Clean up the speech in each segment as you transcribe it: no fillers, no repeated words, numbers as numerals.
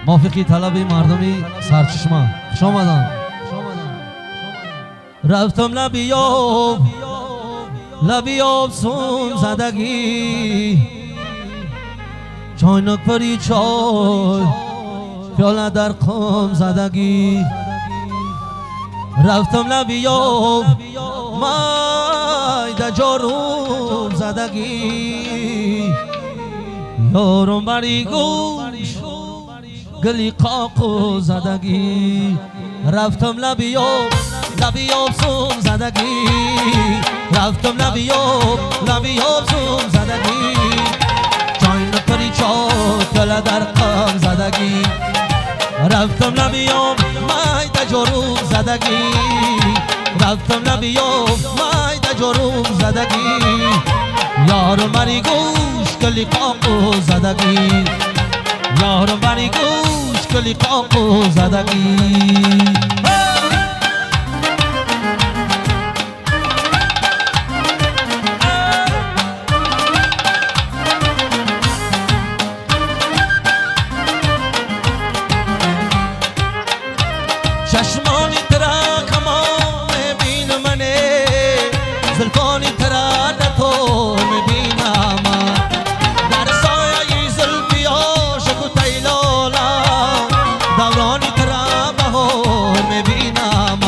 موافقی طلب مردمی سرچشمه خوش آمدن. رفتم لبیاب سون زدگی، چاینک پری چای پیاله در قم زدگی. رفتم لبیاب مای جاروم زدگی، یارم بری گوش گلی قاقو زدگی. رفتم لبیاب سوم زدگی، رفتم لبیاب سوم زدگی، چاین پری چای پیاله در قم زدگی. رفتم لبیاب مای جاروم زدگی، رفتم لبیاب مای جاروم زدگی، یارم بری گوش گلی قاقو زدگی، یارم بری گوش گلی قاقو زدگی. چشمانی ترا کمان بین منه، زلفانی ترا نتو میبینم، در سایه زلفیا شکو تیلالا، دورانی ترا بهار میبینم،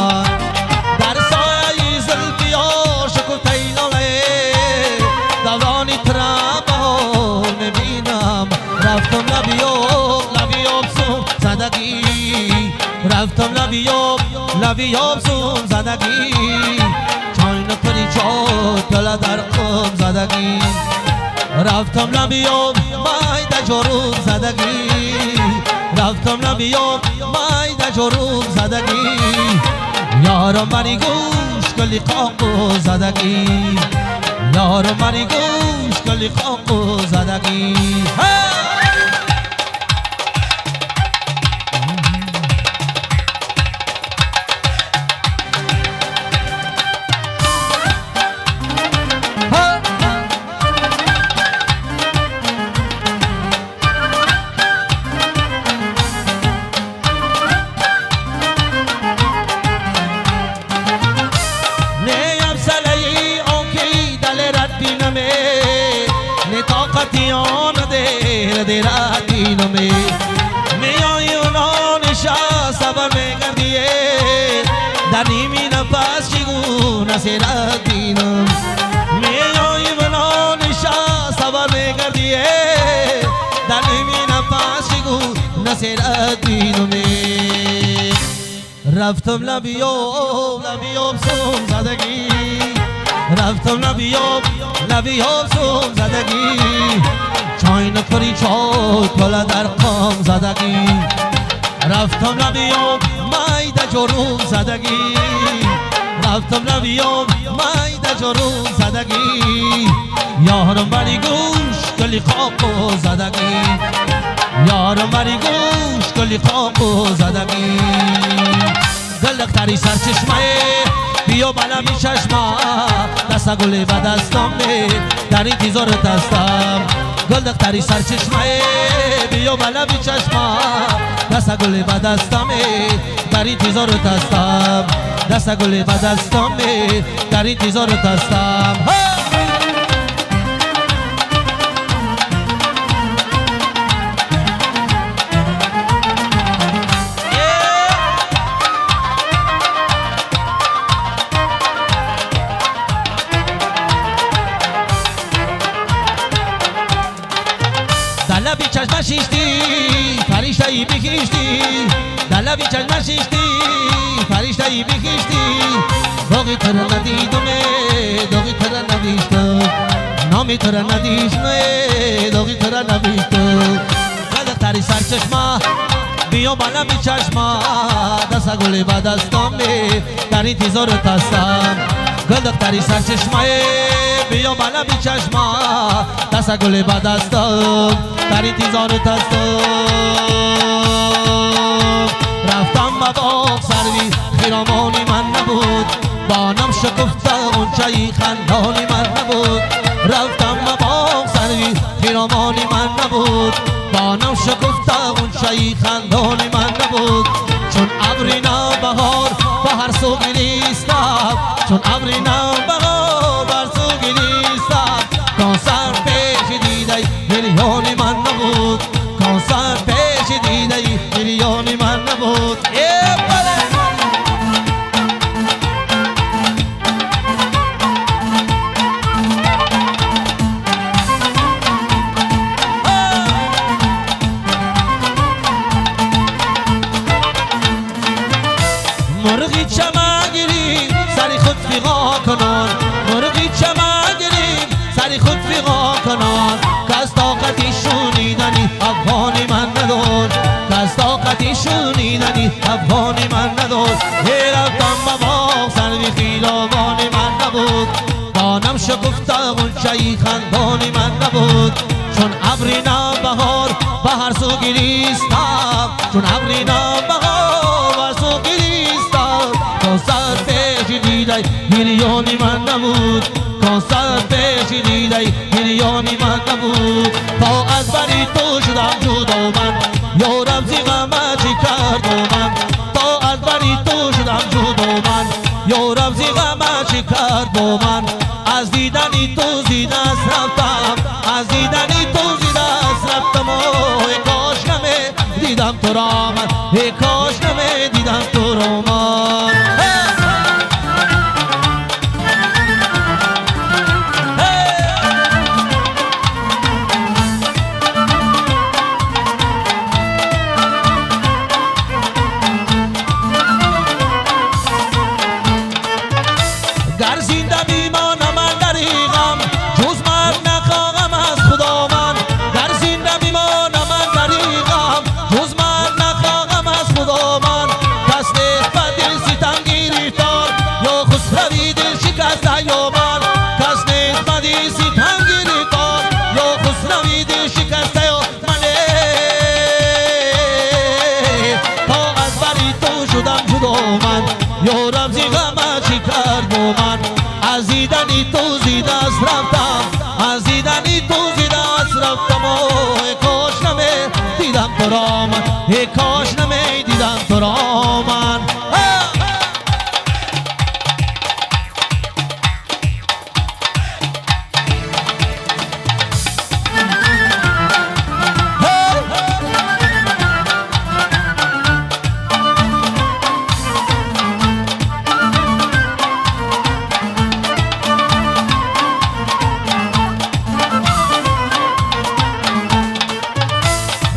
در سایه زلفیا شکو تیلالا، دورانی ترا بهار میبینم. رفتم لبیاب سوم زدگی، رفتم لبیاب سوم زدگی، چاین پری چای پیاله در قم زدگی. رفتم لبیاب مای جاروم زدگی، رفتم لبیاب مای جاروم زدگی، یارم بری گوش گلی قاقو زدگی، یارم بری گوش گلی قاقو زدگی. دیراتینو میایونان شاه صبر میگردیه، در نیمی نفس چگونه سیراتینم، میایونان شاه صبر میگردیه، در نیمی نفس چگونه سیراتینم. رفتم لبیاب سوم زدگی، رفتم لبیاب سوم زدگی، چاین پری چای پیاله در قم زدگی. رفتم لبیاب مای جاروم زدگی، رفتم لبیاب مای جاروم زدگی، یارم بری گوش گلی قاقو زدگی، یارم بری گوش گلی قاقو زدگی. دلق تری سرچشمه بیا بالا می چشما، دست گلی و دستم نه در انتظارت هستم. گلدق تری سرچشمه بیا بالا بی چشما، دست گلی و دستمه در انتظارت هستم، دست گلی و دستمه در انتظارت هستم. لبی چشم شیشتی فرشته ای بکشتی، در لبی چشم شیشتی فرشته ای بکشتی، داغی تر ندیدمه داغی تر ندیشتم، نامی تر ندیشمه داغی تر ندیشتم. گلق تری سرچشمه بیا بالا بی چشمه، دست گلی و دستم در انتظارت هستم. گلق تری سرچشمه بیا بالا بی چشمه، دست گلی و دستم در انتظارت هستم. رفتم و باغ سروی خیرامانی من نبود، بانم شکفته اونچه خندانی من نبود. رفتم و باغ سروی خیرامانی من نبود، بانم شکفته غنچه خندان من نبود چون ابر نوبهار به هر سو گریستم چون ابر نوبهار بر سو گریستم کاسر پیش دیده گریان من نبود کاسر پیش دیده گریان من نبود مرغی چمگیری سری خود فیغا کنان مرغی چمگیری سری خود فیغا کنان کس طاقتی شنیدنی افغانی من ندار کس طاقتی شنیدنی افغانی من ندار رفتم به باغ سروی خیلابانی من نبود دانم شکفته غنچه خندانی من نبود چون ابر نوبهار به هر سو گریستم چون ابر نوبهار بر سو گریستم کاسر پیش دیده گریانی من نبود کاسر پیش دیده گریانی من نبود تا از بری تو شدم جدا من یارم زی غمه چی کرد من تا از بری تو شدم جدا من یارم زی غمه چی کرد من از دیدنی تو زیده است رفتم از دیدنی تو زیده است رفتم ای کاش نمی دیدم تو را من ای کاش نمی دیدم تو را من گر زنده میمانم من دریغم جز مرگ نخواهم از خدا من گر زنده میمانم من دریغم جز مرگ نخواهم از خدا من کس نیست به دل ستم گریفتار یا خسروی دل شکسته یا من کس نیست به دل ستم گریفتار یا خسروی دل شکسته یا من تا از بری تو شدم جدا من یارم زی غمه چی کرد با من از دیدنی تو زیده است رفتم از دیدنی تو زیده است رفتم ای کاش نمی دیدم تو را من ای کاش نمی دیدم تو را من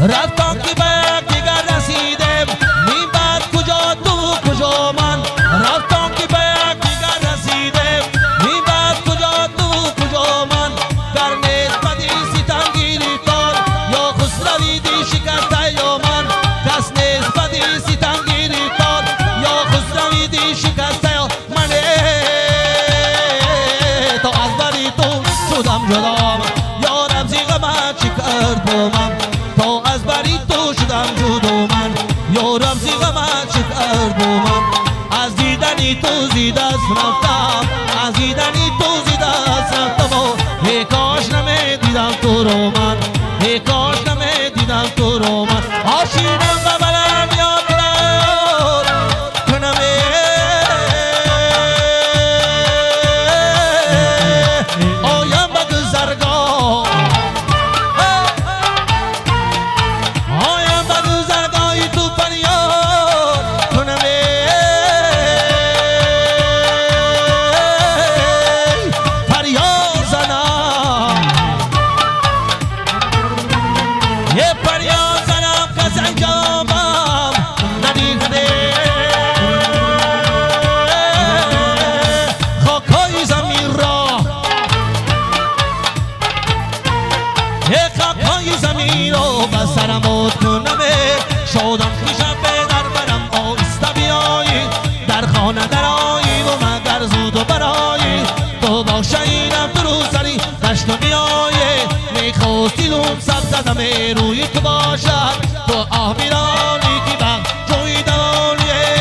رفتم که به یک دیگر رسیدم نیم بعد کجا تو کجا من رفتم که به یک دیگر رسیدم نیم بعد کجا تو کجا من در نیست بدی ستم گریفتار یا خسروی دی شکسته یا من کس نیست بدی ستم گریفتار یا خسروی دی شکسته یا من تا از بری تو شدم جدا من یارم زی غمه چی کرد با من تا از بری تو شدم جدا من یارم زی غمه چی کرد با من از دیدنی تو زیده است رفتم از دیدنی تو زیده است رفتم ای کاش نمی دیدم تو را من ای کاش نمی دیدم تو را من آشینم و بلم یاد کنم آیم به گذرگاه شادم که شب در برم آهسته بیایی در خانه درایی و مگر زود و برایی تو باشه اینم تو رو سری دشت و میایی میخواستی لون سب زدم روی تو باشد تو آه میرانی که وقت جوی دوانیه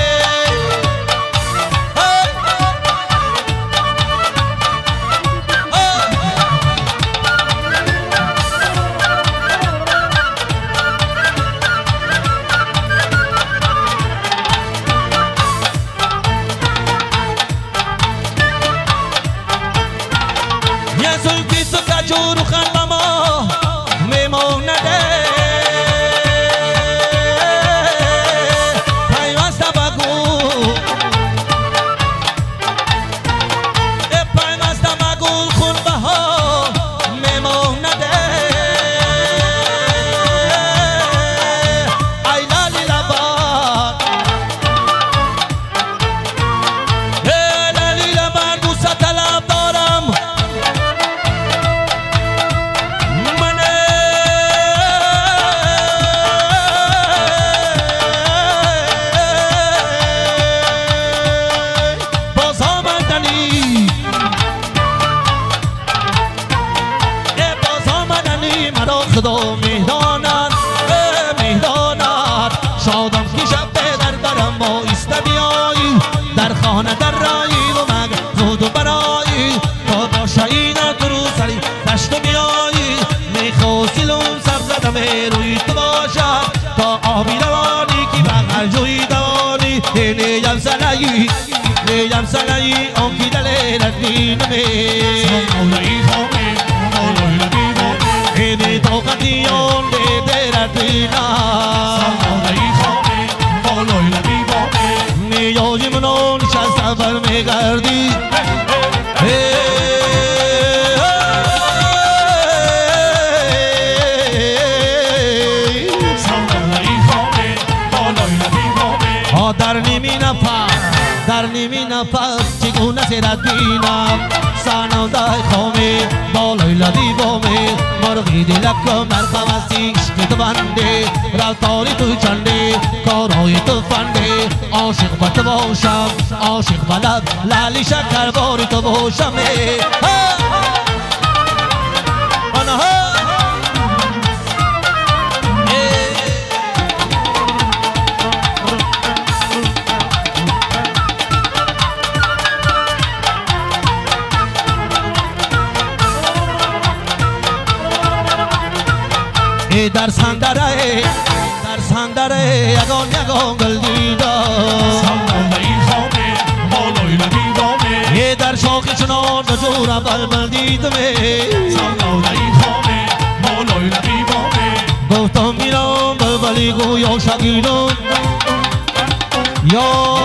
همه روی تو باشد تا آبی روانی که بغل جوی دوانی نیم سنایی نیم سنایی آن که دلیلت نینمه مولای خامه مولای لبی بامه اینی طاقتیان دیدرت نینا مولای خامه مولای لبی بامه نیازی منو نشست سفر میگردی در نیمی نفس چگونه سرت بینم سنم دای خامه بالای لبی بامه مرغی دلک مرخم از عشق تو بنده رفتاری تو چنده کارهای تو فنده عاشق با تو باشم عاشق با لب لالی شکر باری تو باشم در سندره یگان یگان گل دیدا مولای خامه مولای لبی بامه در شاخ چنان جورم بلبل دیدمه مولای خامه مولای لبی بامه گفتم میرم بلبلی گویا شگیرم یاره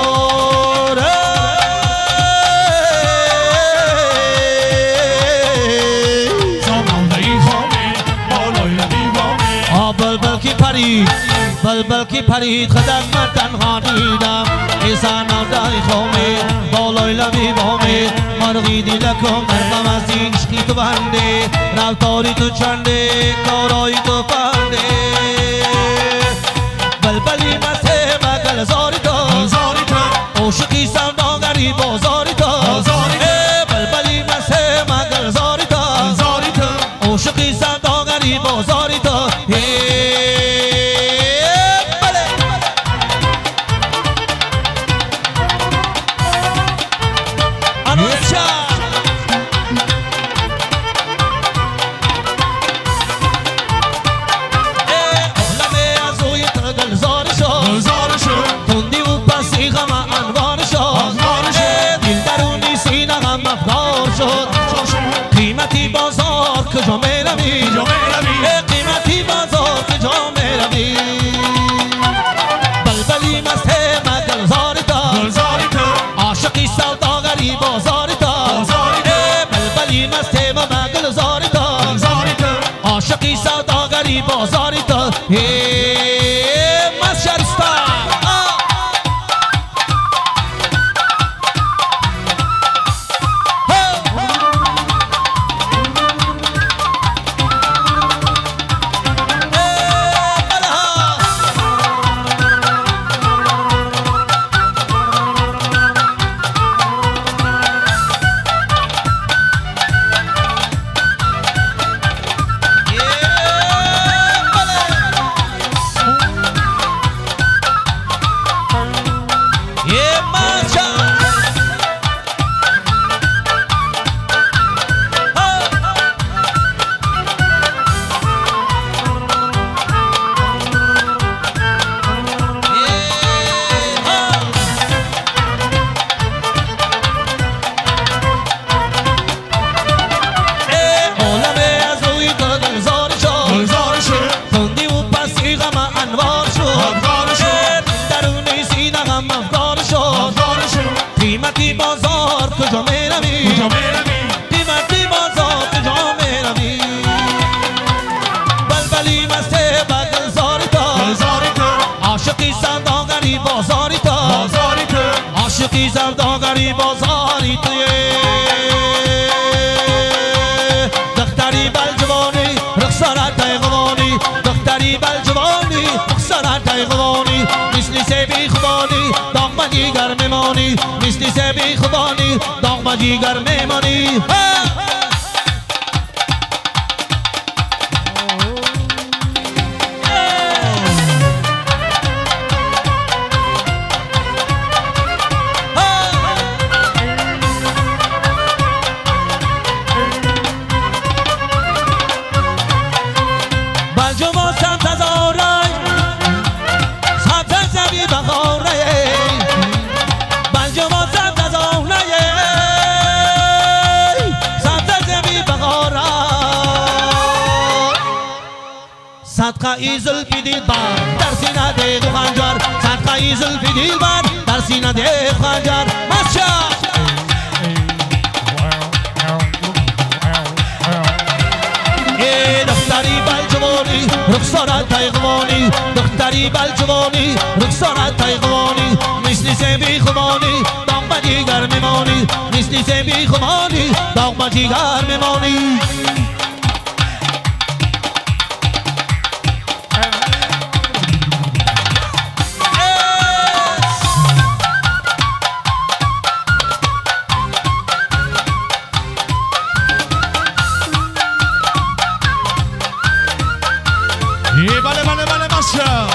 مولای خامه مولای لبی بامه بلبل کی پرید خدک من تنها دیدم ایسا نودای خامه بالای لبی بامه مرغی دلکم مرغم از عشقی تو بنده رفتاری تو چنده کارایی تو فنده بلبلی مسته مگل زاری تو عاشقی سوداگری بازاری تو بلبلی مسته مگل زاری تو عاشقی سوداگری بازاری تو قیمتی بازار کجا میروی قیمتی بازار کجا میروی بلبلی مسته مگل زاری تا عاشقی سوداگری بازاری تا بلبلی مسته مگل زاری تا عاشقی سوداگری بازاری تا قیمتی بازار کجا میروی قیمتی بازار کجا میروی بلبلی مسته بگل زاری تا عاشقی سوداگری بازاری تا عاشقی سوداگری بازاری توی دختری بلجوانی رخصارت قوانی دختری بلجوانی رخصارت قوانی مثل سبی خوبانی داغ دیگر میمانی مثل سبی خوبانی داغ دیگر میمانی بلجو صد هزاره صد زبی بخاره بنجما صد هزاره صد زبی بخاره صدقه ای زلفی دلبر در سینه ده خنجر صدقه ای زلفی دلبر در سینه ده خنجر ماشا دختری بلجوانی رخسارت تایقوانی دختری بلجوانی رخسارت تایقوانی مثل سبی خوانی داغ به جیگر میمانی مثل سبی خوانی داغ به جیگر میمانی بله بله بله ماشا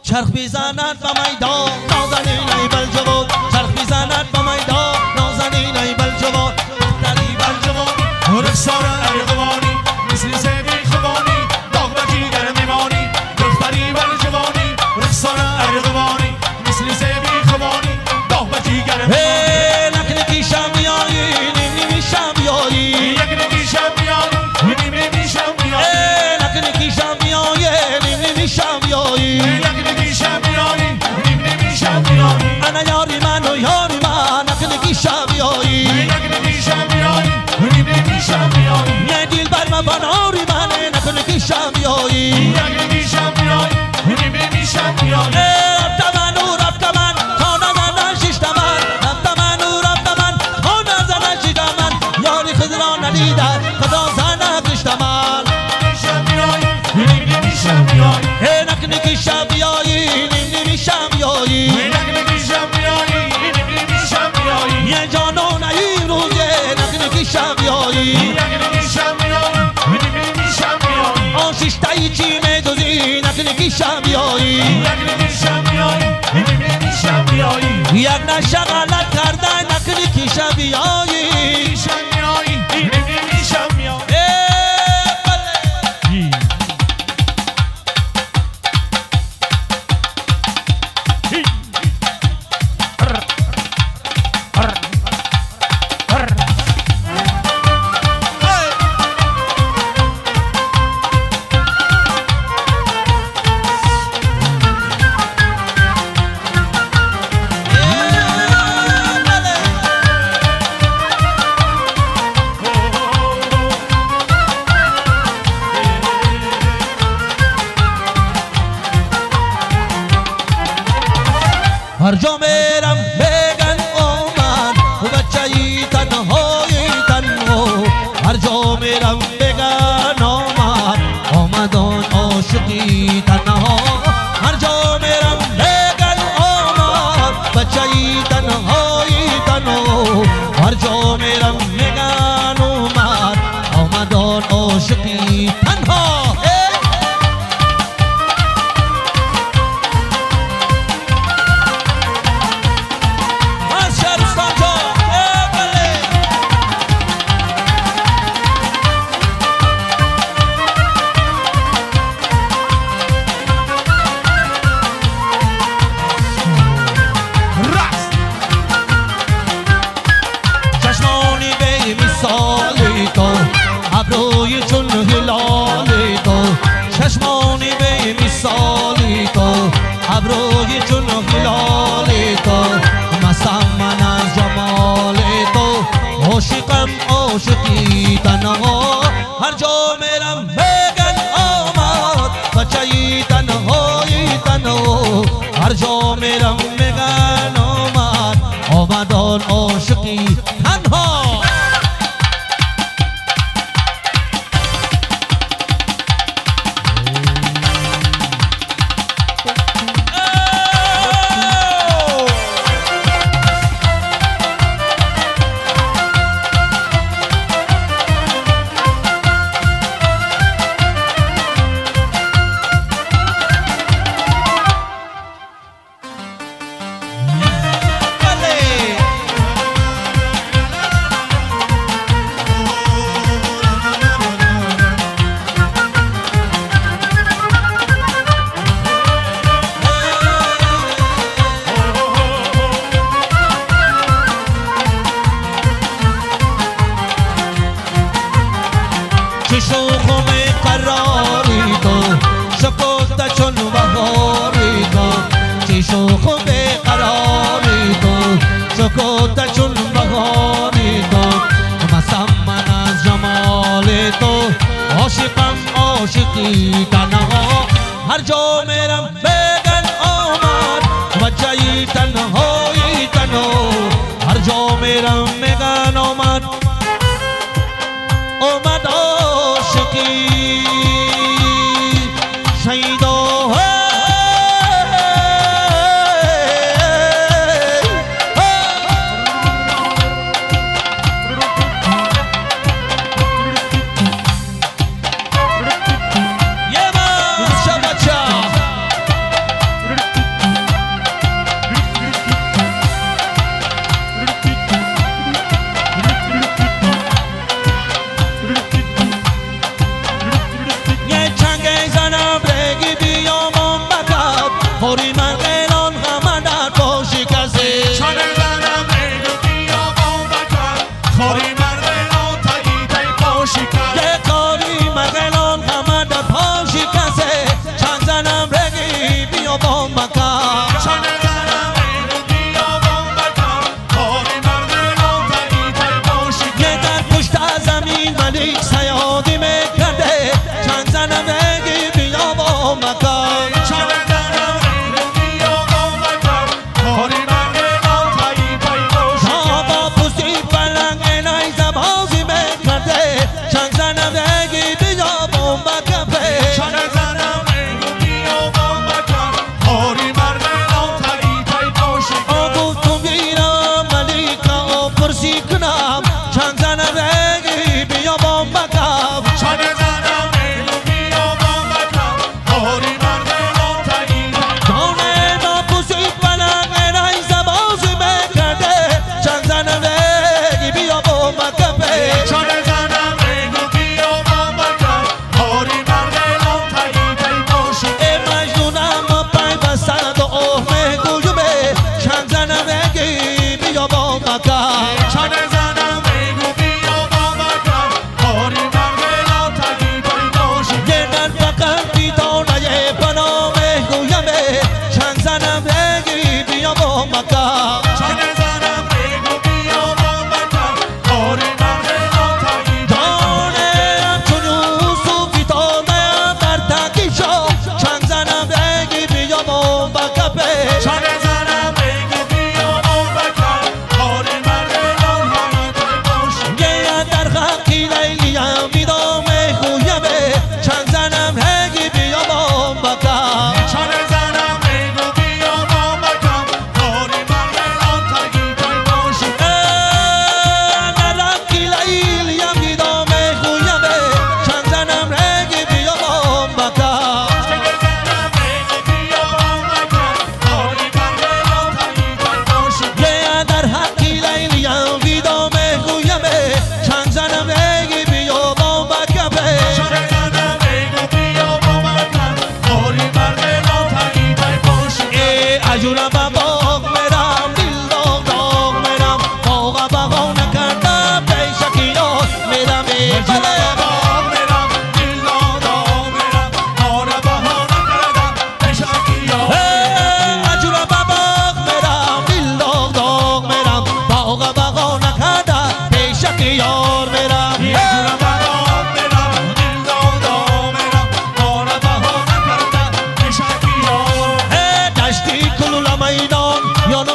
چرخ بیزند به میدان نازنین ای بلجوان چرخ بیزند به میدان نازنین ای بلجوان دختری بلجوان رخسار ارغوانی مثل سبی خوانی داغ به جیگر میمانی دختری بلجوانی رخسار ارغوانی مثل سبی خوانی داغ به جیگر میمانی نکنکی شمیایی نیم نیمی شمیایی یک نمی شمیایی نیم نمی شمیایی نکنکی شمیایی نیم نیمی شمیایی انا یاری من و یاری من نکنکی شمیایی یه دیل بر من بناری من نکنکی شمیایی رفت من و رفت من تا نزدن ششت من رفت من و رفت من تا نزدن ششت من یاری خضران ندیدن خدا زنه بشت من نکنکی شمیایی نیم نیمی شمیایی یه جانان این روزه نکنکی شمیایی آن ششتایی چی میدوزی نکنکی شمیایی یک نشه غلط کردن نکنکی شمیایی هر جا میرم بگن اومد و بچه‌ای تنهایی تنها هر جا میرم بگن آمد آن عاشقی تنها هر جا میرم بگن آمد بچه‌ای تنهایی تنها هر جا میرم بگن آمد آن عاشقی تنها ابروی چون هلالی تو چشمانی به مثالی تو ابروی چون هلالی تو مستم من از جمالی تو عاشقم عاشقی تنها هر جا میرم بگن آمد بچه‌ی تنهایی تنها هر جا جا میرم میگن آمد آن عاشقی تنها چه شوق و بیقراری تو سکوت چون بهاری تو چه شوق و بیقراری تو سکوت چون بهاری تو مستم من از جمال تو عاشقم عاشقی تنها هر جا میرم بگن آمد وجهی تنهایی تنها هر جا میرم میگن آمد عاشقی شیدا خوری من قیلان غمه در پاشی کسی چانه زنم ایدو بیابان بکن خوری من قیلان تایی تایی پاشی کن یه خوری من قیلان غمه در پاشی کسی چند زنم رگی بیابان بکن چانه زنم ایدو بیابان بکن خوری من قیلان تایی تایی پاشی کن یه در پشت زمین ملیک سیادی میکرده چند زنم رگی بیابان بکن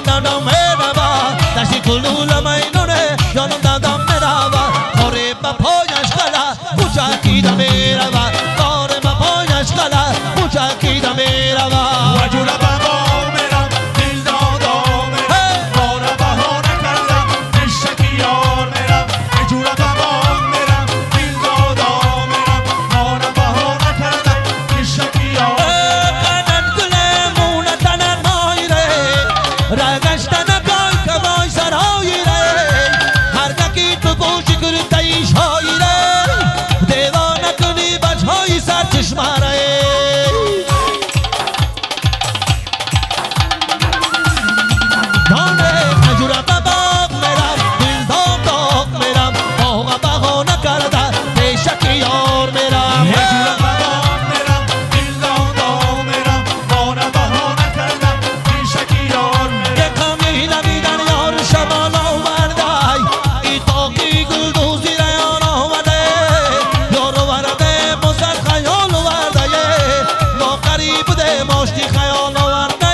جانم دادم مرحبا دشتی کلول مینونه جانم دادم مرحبا کاره با پایش خلا کوچکیده مرحبا کاره با پایش خلا کوچکیده مرحبا و جور بابا میرم دل دادا میرم بارا بهانه کردم نشکی یار میرم و جور بابا میرم دل دادا میرم بارا بهانه کردم نشکی یار قدم گلمون تنن مایره رگشتن کای کمای سرایره هر نکی تو گوشی کرده ایش هایره دیوانه کنی بچهای سر چشماره دانه نجورم باباق میرم دل داغ داغ میرم باغ بهانه کرده پیشکی یار میرم و جور بابا میرم دل دادا میرم بارا بهانه کردم نشکی یار میرم یکم نمیدن یار شمال آورده ای تاقی گل دوزی ریان آورده یار آورده مزد خیال آورده ما قریب بوده ماشتی خیال آورده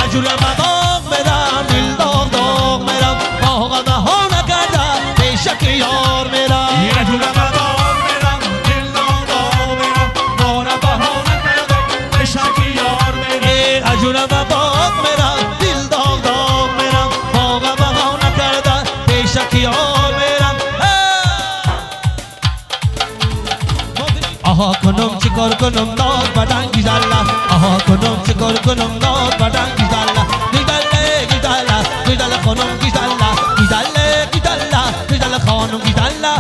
اجورم باغ میرم دل داغ داغ میرم باغ بهانه کرده پیشک یار میرم و جور بابا میرم دل دادا میرم بارا بهانه کردم نشکی یار میرم اجورم باغ میرم دل داغ داغ میرم باغ بهانه کرده پیشک یار میرم آها کنم چیکار کنم ناز بدن گیزالا آها کنم چیکار کنم ناز بدن گیزالا گیزاله گیزالا گیزالا خانم گیزالا گیزاله گیزالا گیزالا خانم گیزالا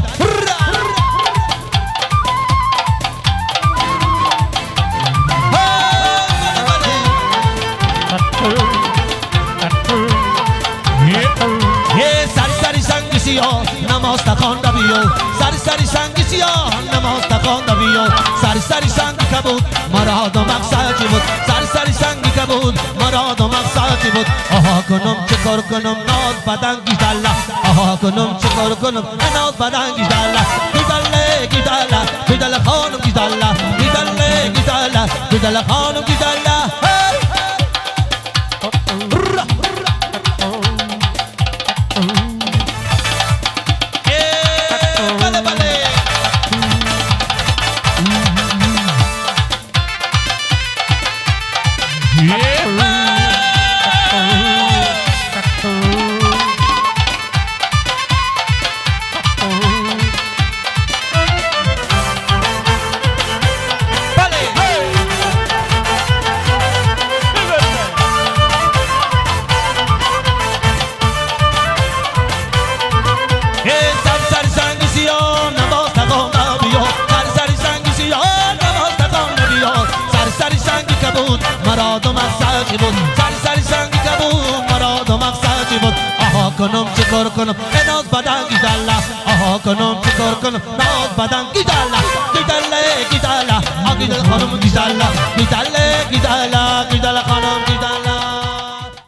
یه سری سری سنگ سیاه نماز تخوانده بیو سری سری سنگ سیاه نماز تخوانده بیو سری سری سنگ کبود مراد و مقصدی بود سری سری سنگ کبود مراد و مقصدی بود آها کنم چه کار کنم ناز بدن گیزالا آها کنم چه کار کنم ناز بدن گیزالا گیزاله گیزالا گیزالا خانم گیزالا گیزاله گیزالا گیزالا خانم گیزالا بله بله مراد و مقصدی بود سری سری سنگی کبود مراد و مقصدی بود آها کنم چه کار کنم ناز بدن گیزالا آها کنم چه کار کنم ناز بدن گیزالا گیزاله گیزالا گیزالا خانم گیزالا گیزاله گیزالا گیزالا خانم گیزالا